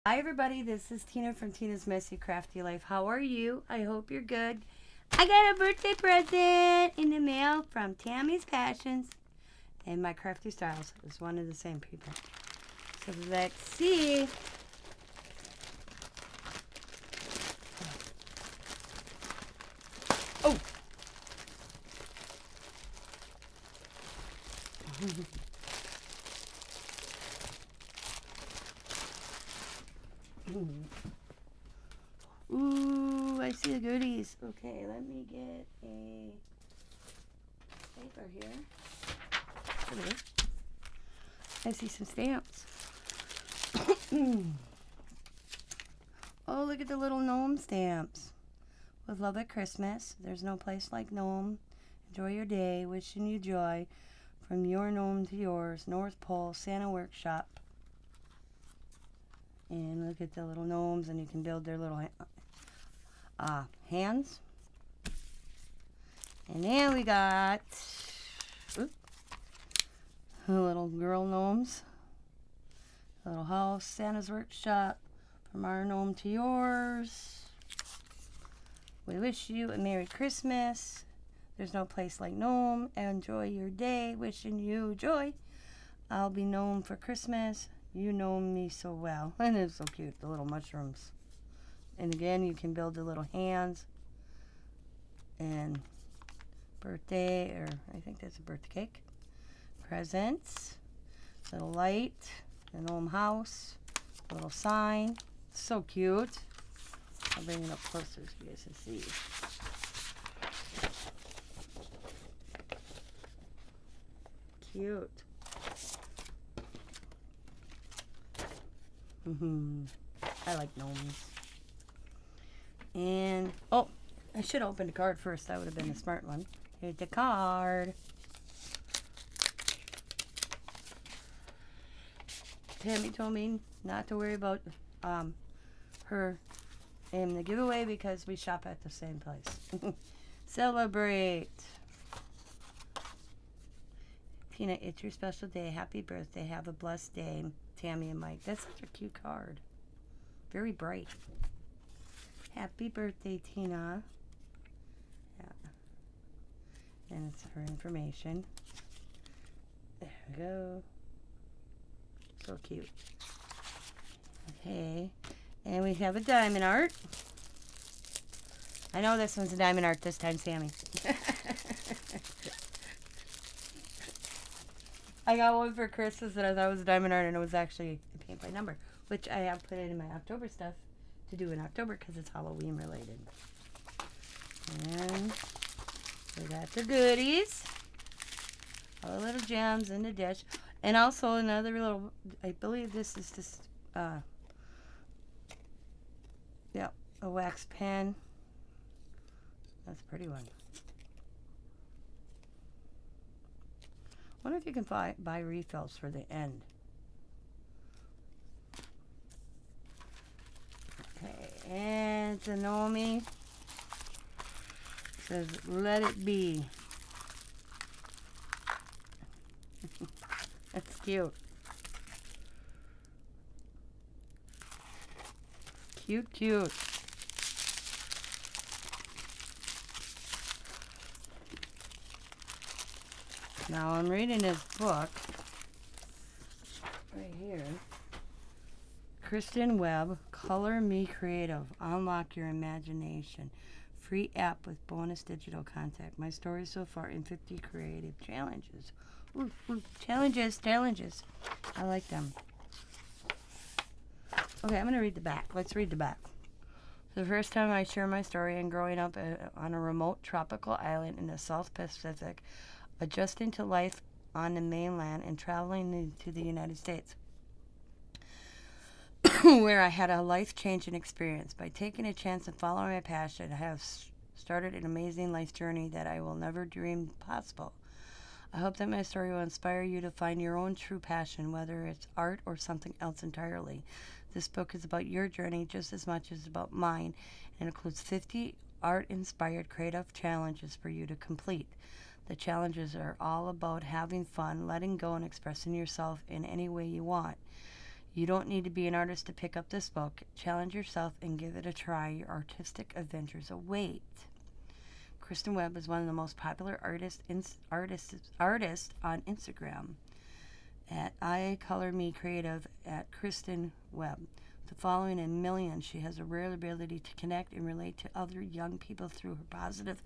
Hi everybody, this is Tina from Tina's Messy Crafty Life. How are you? I hope you're good. I got a birthday present in the mail from Tammy's Passions and my Crafty Styles. It's one of the same people. So let's see. Oh! Ooh, I see the goodies. Okay, let me get a paper here. I see some stamps. Oh, look at the little gnome stamps. With love at Christmas. There's no place like gnome. Enjoy your day. Wishing you joy. From your gnome to yours. North Pole Santa Workshop. And look at the little gnomes, and you can build their little hands. And then we got the little girl gnomes. Little house, Santa's Workshop. From our gnome to yours. We wish you a Merry Christmas. There's no place like gnome. Enjoy your day. Wishing you joy. I'll be gnome for Christmas. You know me so well. And it's so cute, the little mushrooms. And again, you can build the little hands. And birthday, or I think that's a birthday cake. Presents. Little light. The gnome house. Little sign. So cute. I'll bring it up closer so you guys can see. Cute. I like gnomes. And, oh, I should have opened the card first. That would have been the smart one. Here's the card. Tammy told me not to worry about her and the giveaway because we shop at the same place. Celebrate. Tina, it's your special day. Happy birthday. Have a blessed day. Tammy and Mike. That's such a cute card. Very bright. Happy birthday, Tina. Yeah. And it's her information. There we go. So cute. Okay. And we have a diamond art. I know this one's a diamond art this time, Sammy. I got one for Christmas that I thought was a diamond art, and it was actually a paint by number, which I have put it in my October stuff to do in October because it's Halloween related. And we got the goodies. All the little gems in the dish. And also another little, I believe this is just, yeah, a wax pen. That's a pretty one. I wonder if you can buy refills for the end. Okay, and the Naomi says, let it be. That's cute. Cute, cute. Now I'm reading this book right here. Kristen Webb, Color Me Creative. Unlock your imagination. Free app with bonus digital content. My story so far in 50 creative challenges. Ooh, ooh, challenges. I like them. Okay, I'm going to read the back. Let's read the back. The first time I share my story in growing up on a remote tropical island in the South Pacific, adjusting to life on the mainland and traveling to the United States, where I had a life-changing experience. By taking a chance and following my passion, I have started an amazing life journey that I will never dream possible. I hope that my story will inspire you to find your own true passion, whether it's art or something else entirely. This book is about your journey just as much as about mine, and includes 50 art-inspired creative challenges for you to complete. The challenges are all about having fun, letting go, and expressing yourself in any way you want. You don't need to be an artist to pick up this book. Challenge yourself and give it a try. Your artistic adventures await. Kristen Webb is one of the most popular artists on Instagram at iColorMeCreative at Kristen Webb. The following in millions, she has a rare ability to connect and relate to other young people through her positive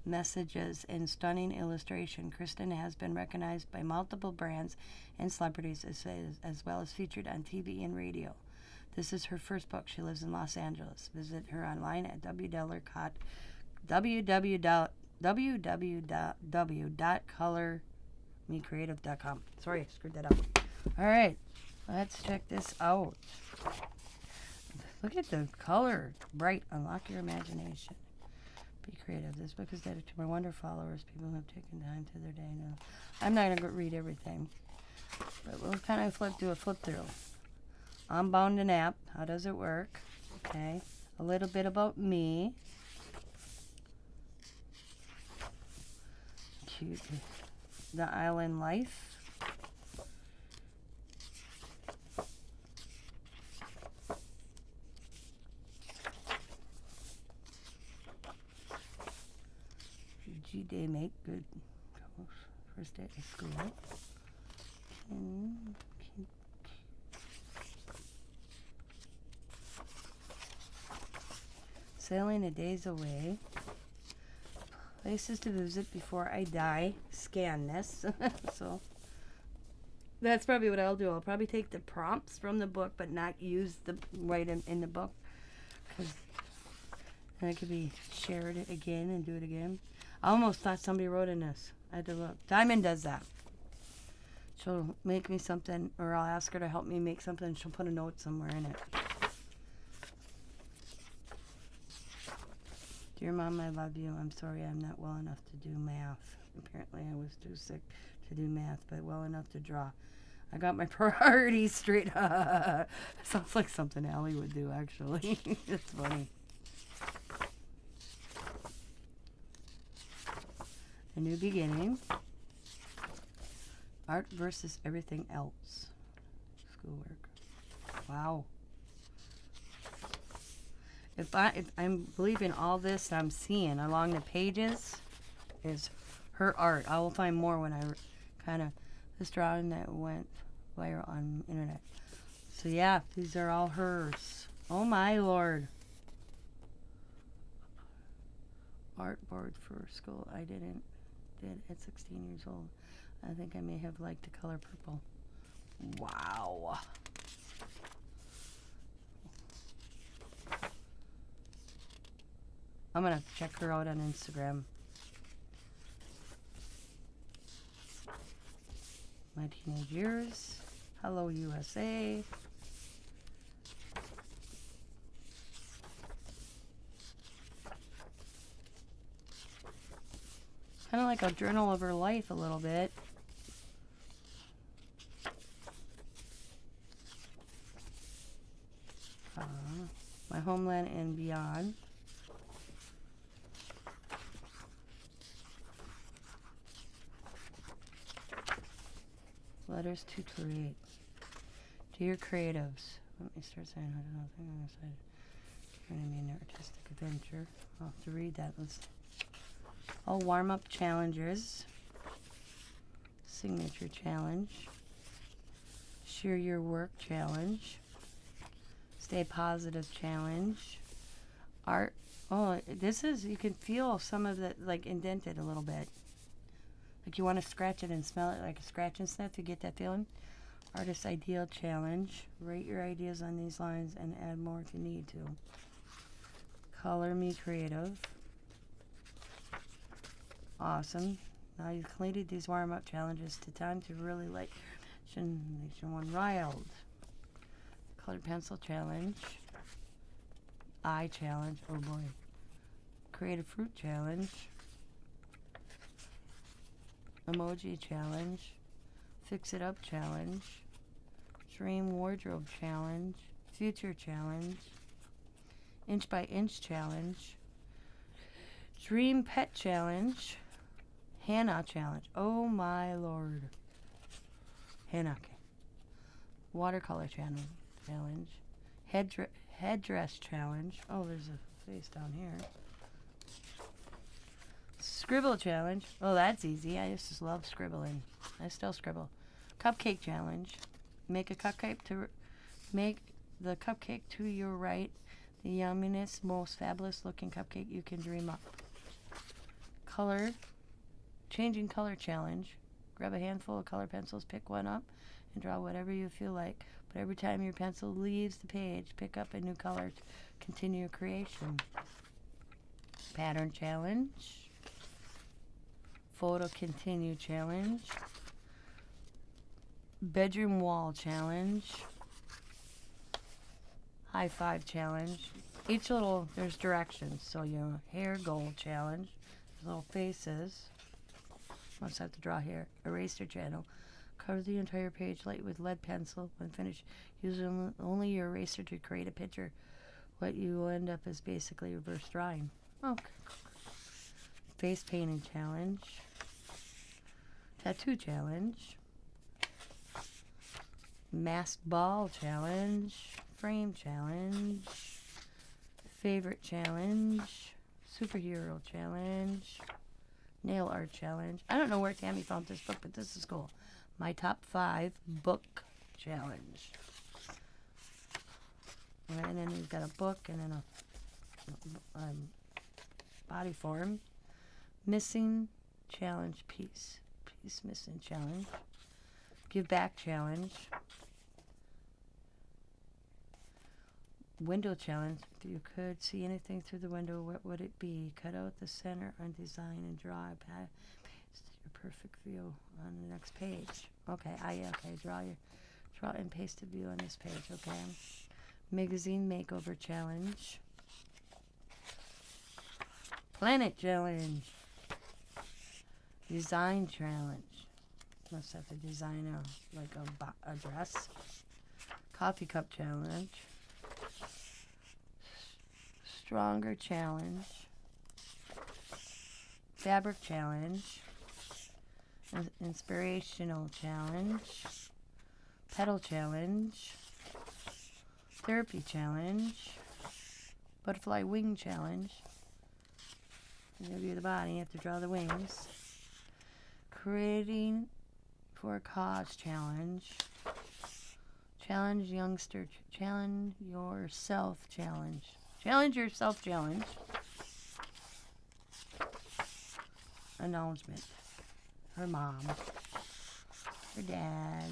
messages and stunning illustration. Kristen has been recognized by multiple brands and celebrities as well as featured on TV and radio. This is her first book. She lives in Los Angeles. Visit her online at www.colormecreative.com. Sorry, I screwed that up. All right, let's check this out. Look at the color. Bright. Unlock your imagination. Be creative. This book is dedicated to my wonder followers, people who have taken time to their day. No, I'm not going to read everything, but we'll kind of do a flip through. I'm bound to nap. How does it work? Okay. A little bit about me. Cute. The island life. Day make good first day of school. Sailing a days away. Places to visit before I die. Scan this. So that's probably what I'll do. I'll probably take the prompts from the book, but not use the right in the book, because then it could be shared again and do it again. I almost thought somebody wrote in this. I had to look. Diamond does that. She'll make me something, or I'll ask her to help me make something, and she'll put a note somewhere in it. Dear Mom, I love you. I'm sorry I'm not well enough to do math. Apparently I was too sick to do math, but well enough to draw. I got my priorities straight. Sounds like something Allie would do, actually. It's funny. A new beginning. Art versus everything else. Schoolwork. Wow. If I'm believing all this I'm seeing along the pages is her art. I will find more when I kind of this drawing that went viral on the internet. So yeah, these are all hers. Oh my Lord. Art board for school. I did at 16 years old. I think I may have liked the color purple. Wow. I'm gonna check her out on Instagram. My teenage years. Hello USA. Kind of like a journal of her life a little bit. My homeland and beyond. Letters to create. Dear creatives. Let me start saying I don't know. I think I'm excited. Trying to be an artistic adventure. I'll have to read that list. All warm-up challenges. Signature challenge. Share your work challenge. Stay positive challenge. Art. Oh, this is, you can feel some of it like indented a little bit. Like you want to scratch it and smell it like a scratch and sniff to get that feeling. Artist ideal challenge. Write your ideas on these lines and add more if you need to. Color me creative. Awesome. Now you've completed these warm-up challenges. To time to really like Nation One Wild. Colored pencil challenge. Eye challenge. Oh boy. Creative fruit challenge. Emoji challenge. Fix it up challenge. Dream wardrobe challenge. Future challenge. Inch by inch challenge. Dream pet challenge. Hannah challenge. Oh my Lord. Hannah. Watercolor challenge. Headdress challenge. Oh, there's a face down here. Scribble challenge. Oh, that's easy. I used to love scribbling. I still scribble. Cupcake challenge. Make the cupcake to your right. The yummiest, most fabulous looking cupcake you can dream up. Changing color challenge. Grab a handful of color pencils, pick one up, and draw whatever you feel like. But every time your pencil leaves the page, pick up a new color to continue your creation. Pattern challenge. Photo continue challenge. Bedroom wall challenge. High five challenge. Each there's directions. So your hair goal challenge. There's little faces. Must have to draw here. Eraser channel. Cover the entire page light with lead pencil. When finished, use only your eraser to create a picture. What you will end up is basically reverse drawing. Okay. Face painting challenge. Tattoo challenge. Mask ball challenge. Frame challenge. Favorite challenge. Superhero challenge. Nail art challenge. I don't know where Tammy found this book, but this is cool. My top 5 book challenge. And then we've got a book and then a body form. Missing challenge piece. Piece missing challenge. Give back challenge. Window challenge. If you could see anything through the window, what would it be? Cut out the center on design and draw a paste your perfect view on the next page. Okay, draw and paste a view on this page. Okay. Magazine makeover challenge. Planet challenge. Design challenge. Must have to design a dress. Coffee cup challenge. Stronger challenge. Fabric challenge. Inspirational challenge. Pedal challenge. Therapy challenge. Butterfly wing challenge. Review the body, you have to draw the wings. Creating for a cause challenge. Challenge yourself challenge. Challenge yourself challenge. Announcement. Her mom. Her dad.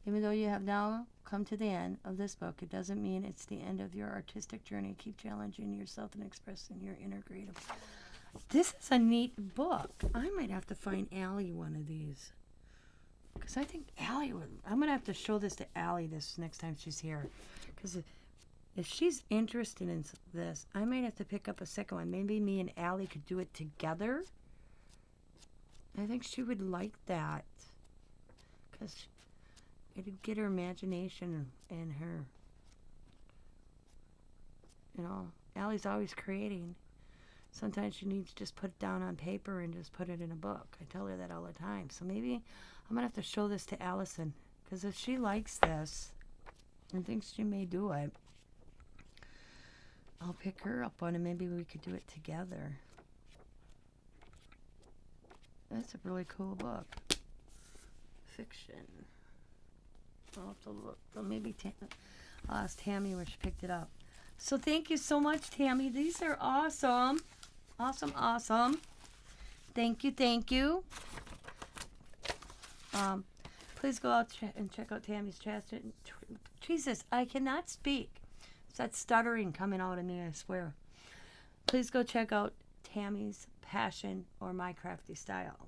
Even though you have now come to the end of this book, it doesn't mean it's the end of your artistic journey. Keep challenging yourself and expressing your inner creative. This is a neat book. I might have to find Allie one of these. Because I think Allie would... I'm going to have to show this to Allie this next time she's here. Because if she's interested in this, I might have to pick up a second one. Maybe me and Allie could do it together. I think she would like that. Because it'd get her imagination and her... You know, Allie's always creating. Sometimes she needs to just put it down on paper and just put it in a book. I tell her that all the time. So maybe I'm going to have to show this to Allison. Because if she likes this and thinks she may do it, I'll pick her up on it. Maybe we could do it together. That's a really cool book. Fiction. I'll have to look. Well, maybe I'll ask Tammy where she picked it up. So thank you so much, Tammy. These are awesome. Awesome, awesome. Thank you, thank you. Please go out and check out Tammy's chest. Jesus, I cannot speak. It's that stuttering coming out of me, I swear. Please go check out Tammy's Passion or My Crafty Style.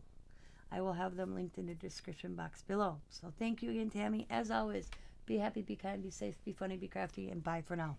I will have them linked in the description box below. So thank you again, Tammy. As always, be happy, be kind, be safe, be funny, be crafty, and bye for now.